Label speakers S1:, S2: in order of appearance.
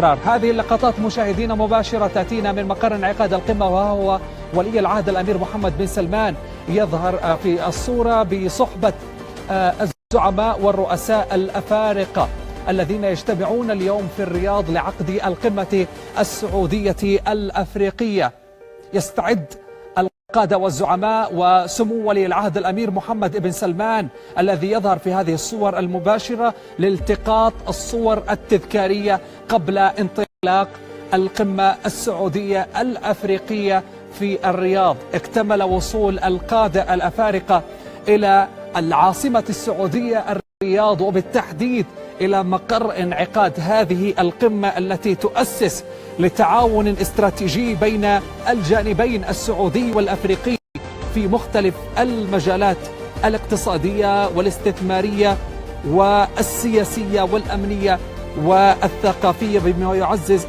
S1: هذه اللقطات مشاهدين مباشرة تأتينا من مقر انعقاد القمة، وهو ولي العهد الأمير محمد بن سلمان يظهر في الصورة بصحبة الزعماء والرؤساء الأفارقة الذين يجتمعون اليوم في الرياض لعقد القمة السعودية الأفريقية. يستعد القادة والزعماء وسمو ولي العهد الأمير محمد بن سلمان الذي يظهر في هذه الصور المباشرة لالتقاط الصور التذكارية قبل انطلاق القمة السعودية الأفريقية في الرياض. اكتمل وصول القادة الأفارقة إلى العاصمة السعودية الرياض، وبالتحديد إلى مقر انعقاد هذه القمة التي تؤسس لتعاون استراتيجي بين الجانبين السعودي والأفريقي في مختلف المجالات الاقتصادية والاستثمارية والسياسية والأمنية والثقافية، بما يعزز